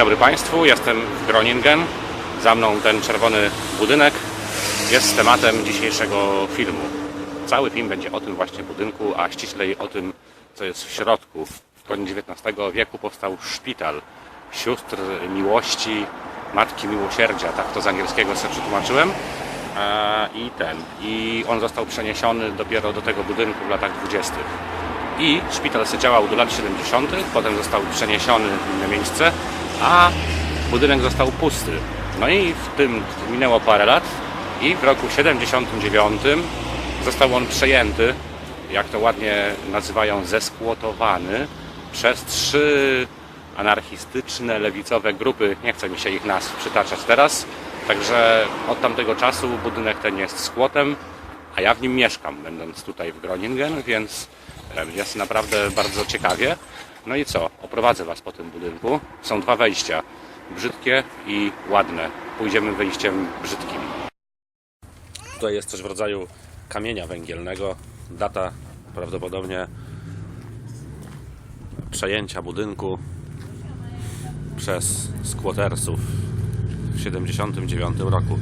dobry Państwu, jestem w Groningen. Za mną ten czerwony budynek jest tematem dzisiejszego filmu. Cały film będzie o tym właśnie budynku, a ściślej o tym, co jest w środku. W koniec XIX wieku powstał szpital sióstr miłości, Matki Miłosierdzia, tak to z angielskiego sobie przetłumaczyłem. I on został przeniesiony dopiero do tego budynku w latach 20. I szpital się działał do lat 70., potem został przeniesiony w inne miejsce, a budynek został pusty. No i w tym minęło parę lat i w roku 79 został on przejęty, jak to ładnie nazywają, zeskłotowany przez 3 anarchistyczne, lewicowe grupy. Nie chcę mi się ich nazw przytaczać teraz. Także od tamtego czasu budynek ten jest skłotem, a ja w nim mieszkam, będąc tutaj w Groningen, więc jest naprawdę bardzo ciekawie. No i co? Oprowadzę Was po tym budynku. Są 2 wejścia, brzydkie i ładne. Pójdziemy wyjściem brzydkim. Tutaj jest coś w rodzaju kamienia węgielnego. Data prawdopodobnie przejęcia budynku przez squattersów w 79 roku.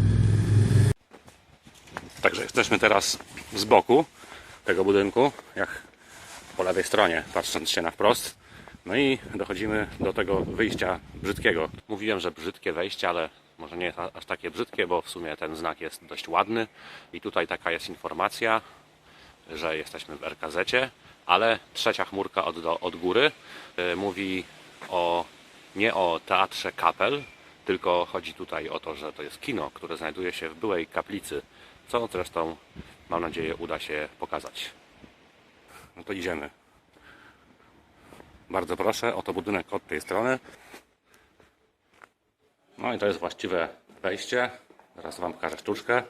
Także jesteśmy teraz z boku tego budynku, jak po lewej stronie, patrząc się na wprost. No i dochodzimy do tego wyjścia brzydkiego. Mówiłem, że brzydkie wejście, ale może nie jest aż takie brzydkie, bo w sumie ten znak jest dość ładny. I tutaj taka jest informacja, że jesteśmy w RKZ-cie, ale trzecia chmurka od góry mówi nie o teatrze Kapel, tylko chodzi tutaj o to, że to jest kino, które znajduje się w byłej kaplicy, co zresztą, mam nadzieję, uda się pokazać. No to idziemy. Bardzo proszę, oto budynek od tej strony. No i to jest właściwe wejście. Zaraz Wam pokażę sztuczkę.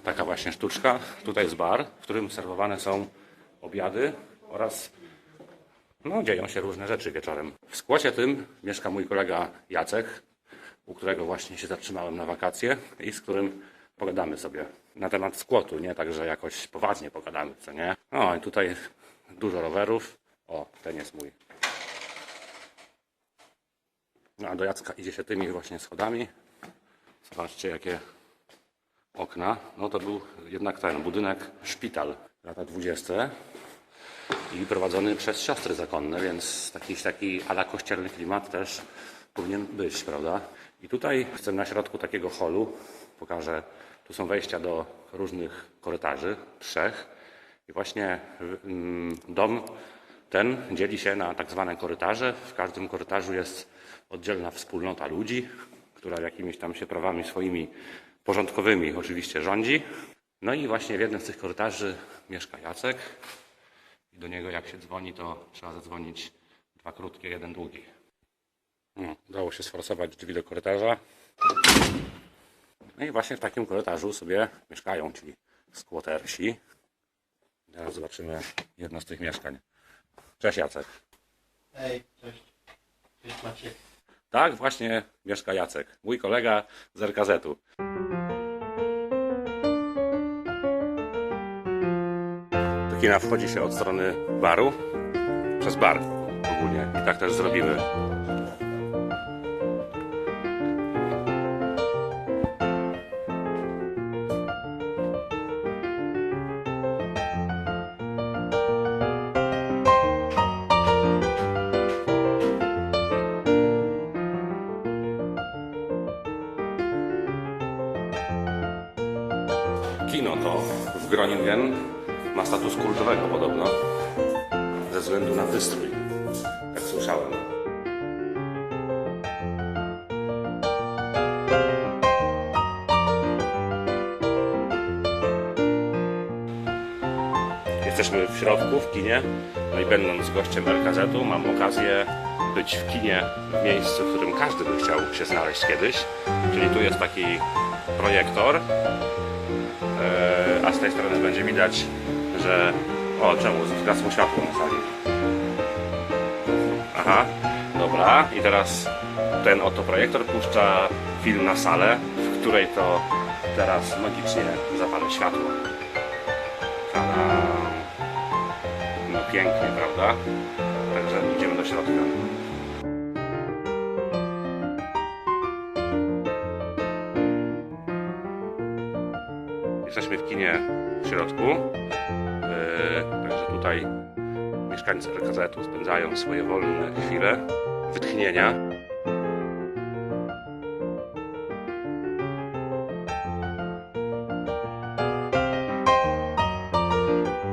Taka właśnie sztuczka. Tutaj jest bar, w którym serwowane są obiady oraz dzieją się różne rzeczy wieczorem. W skłocie tym mieszka mój kolega Jacek, u którego właśnie się zatrzymałem na wakacje i z którym pogadamy sobie na temat skłotu, nie tak, że jakoś poważnie pogadamy, co nie? No i tutaj dużo rowerów. O, ten jest mój. No a do Jacka idzie się tymi właśnie schodami. Zobaczcie, jakie okna. No to był jednak ten budynek szpital, lata 20. I prowadzony przez siostry zakonne, więc taki a la kościelny klimat też powinien być, prawda? I tutaj jestem na środku takiego holu. Pokażę, tu są wejścia do różnych korytarzy, 3. I właśnie dom ten dzieli się na tak zwane korytarze. W każdym korytarzu jest oddzielna wspólnota ludzi, która jakimiś tam się prawami swoimi porządkowymi oczywiście rządzi. No i właśnie w jednym z tych korytarzy mieszka Jacek. I do niego jak się dzwoni, to trzeba zadzwonić 2 krótkie, 1 długi. Udało się sforsować drzwi do korytarza. No i właśnie w takim korytarzu sobie mieszkają ci squattersi. Teraz zobaczymy jedno z tych mieszkań. Cześć Jacek. Hej, cześć. Cześć Maciek. Tak, właśnie mieszka Jacek, mój kolega z RKZ-u. Do kina wchodzi się od strony baru, przez bar ogólnie i tak też zrobimy. Kino to w Groningen ma status kultowego podobno, ze względu na wystrój, jak słyszałem. Jesteśmy w środku, w kinie, no i będąc gościem RKZ-u mam okazję być w kinie w miejscu, w którym każdy by chciał się znaleźć kiedyś, czyli tu jest taki projektor, a z tej strony będzie widać, że... O, czemu? Zgasło światło na sali. Aha, dobra. I teraz ten oto projektor puszcza film na salę, w której to teraz magicznie zapalę światło. Tada! No pięknie, prawda? Także idziemy do środka. Jesteśmy w kinie w środku. Także tutaj mieszkańcy RKZ-u spędzają swoje wolne chwile wytchnienia.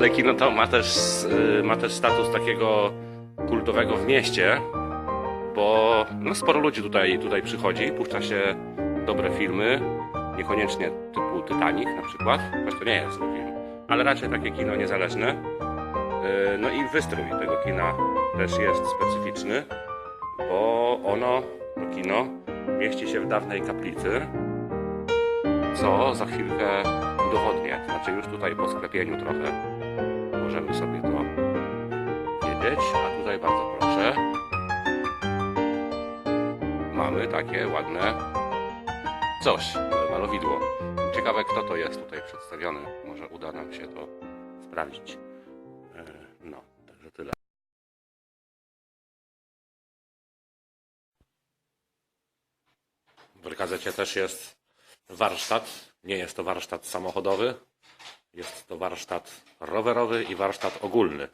Ale kino to ma też status takiego kultowego w mieście, bo no, sporo ludzi tutaj przychodzi, puszcza się dobre filmy, niekoniecznie typu Titanic na przykład, choć to nie jest zły film, ale raczej takie kino niezależne. No i wystrój tego kina też jest specyficzny, bo to kino mieści się w dawnej kaplicy, co za chwilkę udowodnię. Znaczy już tutaj po sklepieniu trochę możemy sobie to wiedzieć, a tutaj bardzo proszę. Mamy takie ładne coś, malowidło. Ciekawe, kto to jest tutaj przedstawiony. Może uda nam się to sprawdzić. No, także tyle. W RKZ-cie też jest warsztat. Nie jest to warsztat samochodowy. Jest to warsztat rowerowy i warsztat ogólny.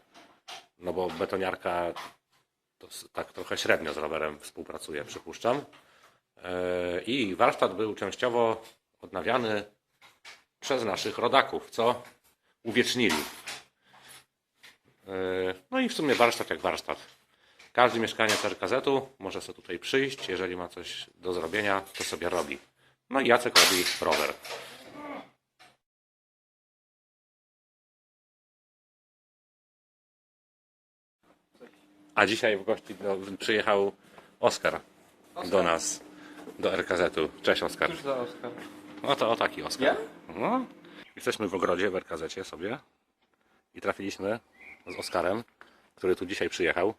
No bo betoniarka to tak trochę średnio z rowerem współpracuje, przypuszczam. I warsztat był częściowo odnawiany przez naszych rodaków, co uwiecznili. No i w sumie warsztat jak warsztat. Każdy mieszkaniec RKZ-u może sobie tutaj przyjść, jeżeli ma coś do zrobienia, to sobie robi. No i Jacek robi rower. A dzisiaj w gości przyjechał Oskar do nas, do RKZ-u. Cześć Oskar. Cóż za Oskar? O taki Oskar. Ja? No. Jesteśmy w ogrodzie w RKZ-cie sobie i trafiliśmy z Oskarem, który tu dzisiaj przyjechał,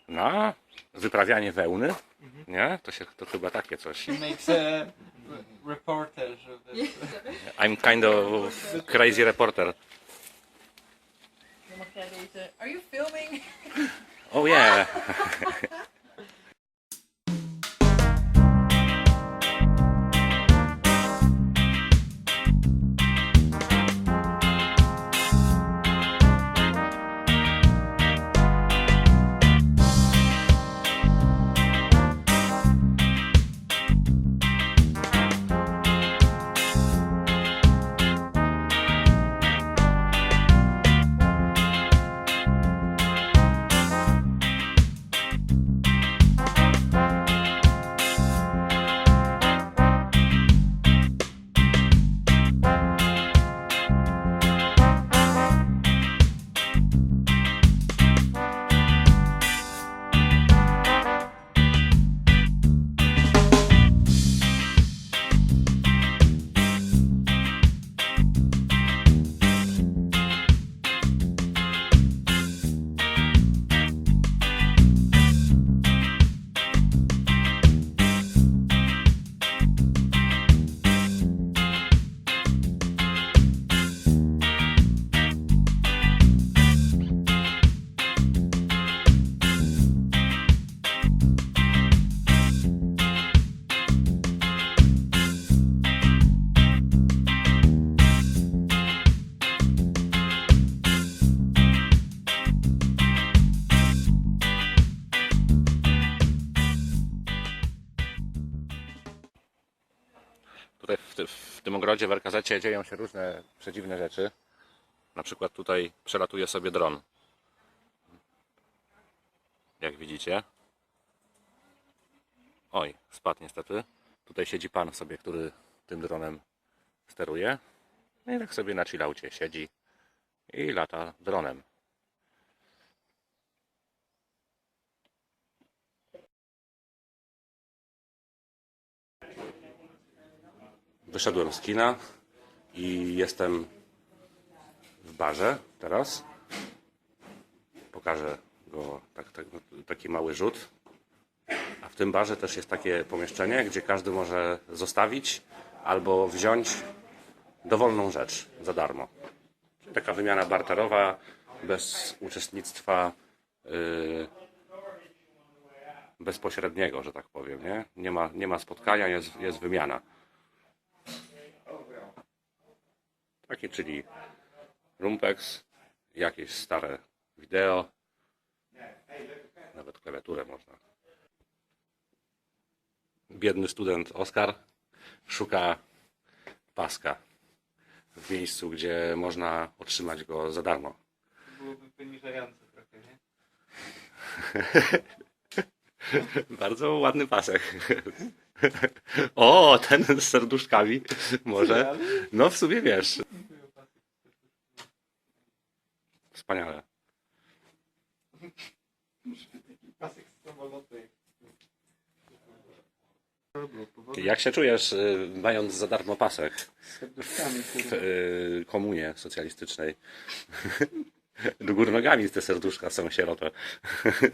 na wyprawianie wełny. Nie? To chyba takie coś. She makes a reportage of this. I'm kind of crazy reporter. Are you filming? Oh yeah. Tutaj w tym ogrodzie w RKZ-cie dzieją się różne przedziwne rzeczy. Na przykład tutaj przelatuje sobie dron. Jak widzicie. Oj, spadł niestety. Tutaj siedzi pan sobie, który tym dronem steruje. No i tak sobie na chillaucie siedzi i lata dronem. Wyszedłem z kina i jestem w barze teraz. Pokażę go taki mały rzut. A w tym barze też jest takie pomieszczenie, gdzie każdy może zostawić albo wziąć dowolną rzecz za darmo. Czyli taka wymiana barterowa bez uczestnictwa bezpośredniego, że tak powiem. Nie ma spotkania, jest wymiana. Taki, czyli Rumpex, jakieś stare wideo, nawet klawiaturę można. Biedny student Oskar szuka paska w miejscu, gdzie można otrzymać go za darmo. Byłoby poniżające trochę, nie? Bardzo ładny pasek. O, ten z serduszkami może. No w sumie wiesz. Wspaniale. Pasek z samolotu. Jak się czujesz, mając za darmo pasek Z serduszkami, w komunie socjalistycznej? Do góry nogami te serduszka są sierote.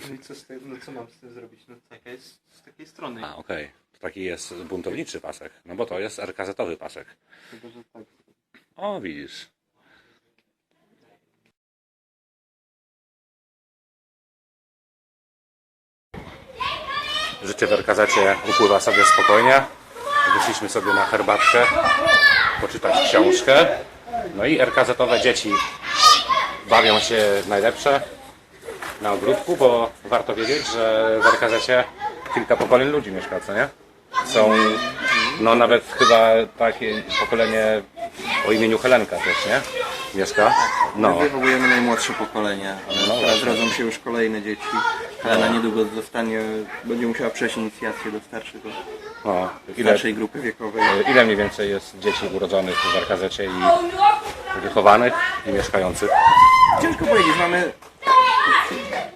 No i co z tego, no co mam z tym zrobić? No taka jest z takiej strony. A, okej. To taki jest buntowniczy pasek. No bo to jest RKZ-owy pasek. Chyba, że tak. O, widzisz. Życie w RKZ-cie upływa sobie spokojnie. Wyszliśmy sobie na herbatkę, poczytać książkę. No i RKZ-owe dzieci bawią się najlepsze na ogródku, bo warto wiedzieć, że w RKZ-cie kilka pokoleń ludzi mieszka, co nie? Są, no nawet chyba takie pokolenie o imieniu Helenka też, nie? Mieszka. No. My wychowujemy najmłodsze pokolenie, ale No teraz właśnie. rodzą się już kolejne dzieci. Helena niedługo będzie musiała przejść inicjację do O, starszej grupy wiekowej. ile mniej więcej jest dzieci urodzonych w RKZ-cie i wychowanych i mieszkających? Ciężko powiedzieć, mamy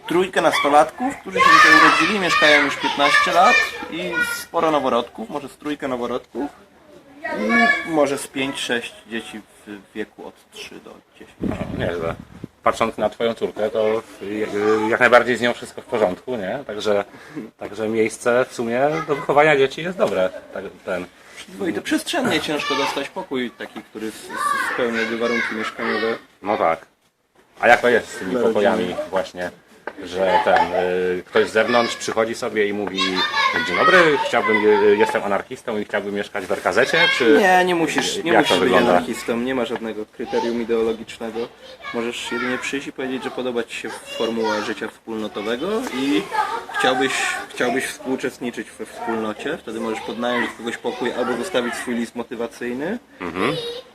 trójkę nastolatków, którzy się tutaj urodzili, mieszkają już 15 lat i sporo noworodków, może z trójkę noworodków i może z 5-6 dzieci w wieku od 3 do 10. No, nieźle. Patrząc na twoją córkę, to jak najbardziej z nią wszystko w porządku, nie? Także miejsce w sumie do wychowania dzieci jest dobre. Bo i to przestrzennie ciężko dostać pokój taki, który spełniałby warunki mieszkaniowe. No tak. A jak to jest z tymi pokojami właśnie, że ktoś z zewnątrz przychodzi sobie i mówi: dzień dobry, jestem anarchistą i chciałbym mieszkać w RKZ-cie, czy... Nie musisz Jak być to wygląda? anarchistą, nie ma żadnego kryterium ideologicznego. Możesz jedynie przyjść i powiedzieć, że podoba Ci się formuła życia wspólnotowego i chciałbyś współuczestniczyć we wspólnocie. Wtedy możesz podnająć od kogoś pokój albo zostawić swój list motywacyjny.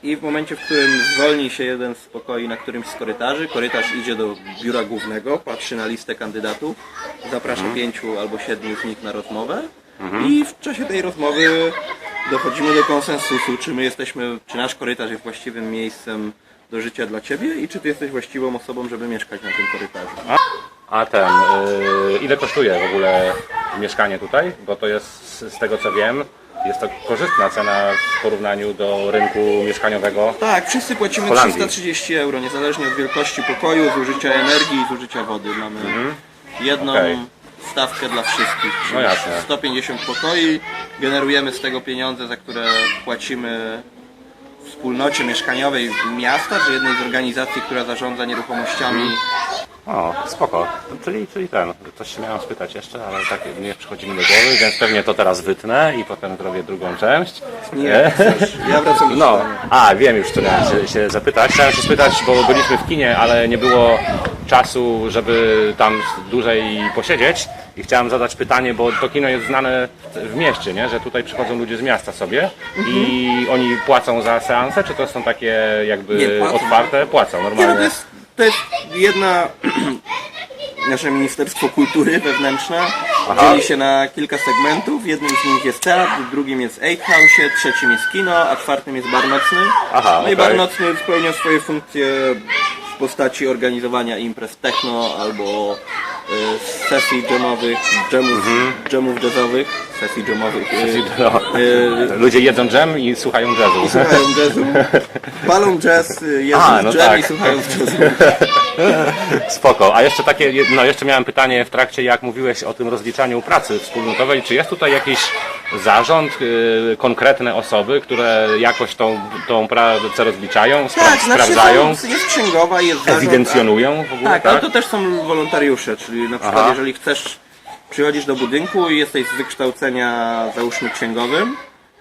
I w momencie, w którym zwolni się jeden z pokoi na którymś z korytarzy, korytarz idzie do biura głównego, patrzy na listę kandydatów, zaprasza 5 albo 7 z nich na rozmowę i w czasie tej rozmowy dochodzimy do konsensusu, czy nasz korytarz jest właściwym miejscem do życia dla Ciebie i czy Ty jesteś właściwą osobą, żeby mieszkać na tym korytarzu. A ile kosztuje w ogóle mieszkanie tutaj? Bo to jest, z tego co wiem, jest to korzystna cena w porównaniu do rynku mieszkaniowego. Tak, wszyscy płacimy Holandii. 330 euro, niezależnie od wielkości pokoju, zużycia energii i zużycia wody. Mamy jedną Okej. stawkę dla wszystkich, czyli No jasne. 150 pokoi, generujemy z tego pieniądze, za które płacimy wspólnocie mieszkaniowej miasta, czy jednej z organizacji, która zarządza nieruchomościami. O, spoko. Czyli coś się miałem spytać jeszcze, ale tak nie przychodzi mi do głowy, więc pewnie to teraz wytnę i potem zrobię drugą część. Nie, ja wracam do No, czytania. wiem już, co miałem się zapytać. Chciałem się spytać, bo byliśmy w kinie, ale nie było czasu, żeby tam dłużej posiedzieć i chciałem zadać pytanie, bo to kino jest znane w mieście, nie? Że tutaj przychodzą ludzie z miasta sobie i oni płacą za seanse, czy to są takie jakby Nie, płacą. otwarte? Płacą Nie, no normalnie. to jest jedna... Nasze Ministerstwo Kultury wewnętrzne Aha. dzieli się na kilka segmentów. Jednym z nich jest teatr, drugim jest Eight House, trzecim jest kino, a czwartym jest bar nocny. Aha, no i okej. bar nocny spełnia swoje funkcje w postaci organizowania imprez techno albo sesji jamowych, jamów jazzowych, sesji jamowych. No, ludzie jedzą dżem i słuchają jazzu. Słuchają jazzu, palą jazz, jedzą no dżem tak. i słuchają jazzu. Spoko. A jeszcze jeszcze miałem pytanie w trakcie, jak mówiłeś o tym rozliczaniu pracy wspólnotowej. Czy jest tutaj jakiś zarząd, konkretne osoby, które jakoś tą pracę rozliczają, sprawdzają, jest księgowa, jest zarząd, ewidencjonują w ogóle? Tak, ale to też są wolontariusze, czyli na przykład Aha. jeżeli przychodzisz do budynku i jesteś z wykształcenia załóżmy księgowym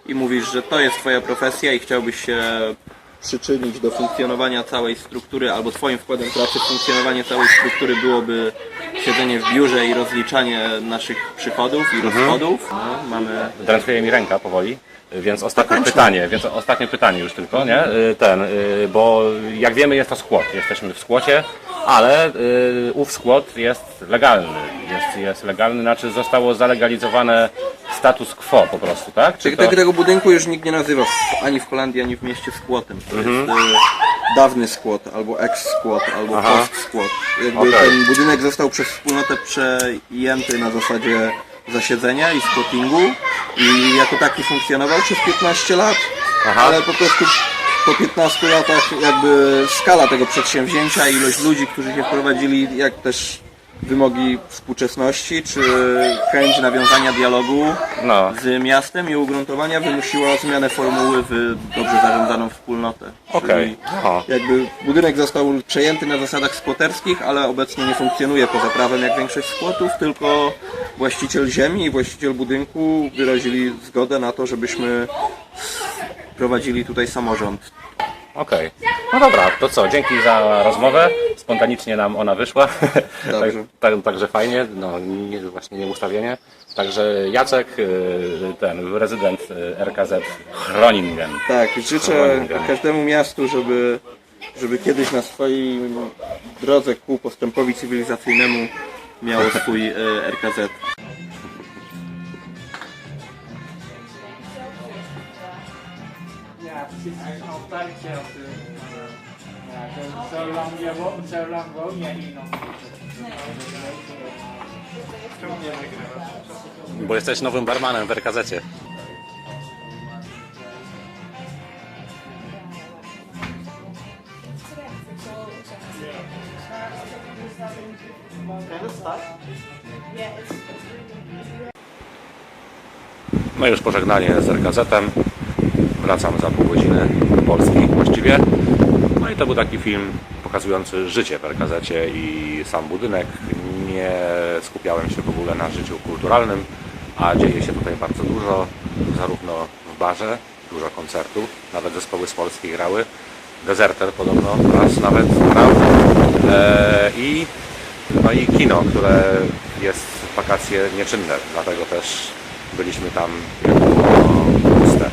i mówisz, że to jest Twoja profesja i chciałbyś się przyczynić do funkcjonowania całej struktury, albo Twoim wkładem pracy w funkcjonowanie całej struktury byłoby siedzenie w biurze i rozliczanie naszych przychodów i rozchodów. No, mamy... Drętwieje mi ręka powoli, więc ostatnie pytanie już tylko, nie? Bo jak wiemy jest to skłot, jesteśmy w skłocie, ale ów skłot jest legalny, jest legalny, znaczy zostało zalegalizowane status quo po prostu, tak? Czy to... Tego budynku już nikt nie nazywa ani w Holandii, ani w mieście skłotem. To jest dawny skłot, albo ex-skłot, albo post-skłot. Jakby ten budynek został przez wspólnotę przejęty na zasadzie zasiedzenia i squattingu i jako taki funkcjonował przez 15 lat, ale po prostu po 15 latach jakby skala tego przedsięwzięcia, ilość ludzi, którzy się wprowadzili, jak też wymogi współczesności, czy chęć nawiązania dialogu z miastem i ugruntowania wymusiła zmianę formuły w dobrze zarządzaną wspólnotę. Czyli jakby budynek został przejęty na zasadach skłoterskich, ale obecnie nie funkcjonuje poza prawem jak większość skłotów, tylko właściciel ziemi i właściciel budynku wyrazili zgodę na to, żebyśmy prowadzili tutaj samorząd. Okej. No dobra, to co, dzięki za rozmowę, spontanicznie nam ona wyszła, także fajnie, no właśnie nie ustawienie. Także Jacek, ten rezydent RKZ Groningen. Tak, życzę każdemu miastu, żeby kiedyś na swojej drodze ku postępowi cywilizacyjnemu miało swój RKZ. Ja, precies. Eigenlijk altijd hetzelfde. Ja, zo lang woon jij hier nog niet. Bo jesteś nowym barmanem w RKZ-cie. No już pożegnanie z RKZ-em. Wracam za pół godziny do Polski właściwie. No i to był taki film pokazujący życie w RKZ-cie i sam budynek. Nie skupiałem się w ogóle na życiu kulturalnym, a dzieje się tutaj bardzo dużo, zarówno w barze, dużo koncertów, nawet zespoły z Polski grały. Deserter podobno raz nawet grał. No i kino, które jest w wakacje nieczynne, dlatego też byliśmy tam puste.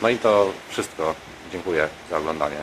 No i to wszystko. Dziękuję za oglądanie.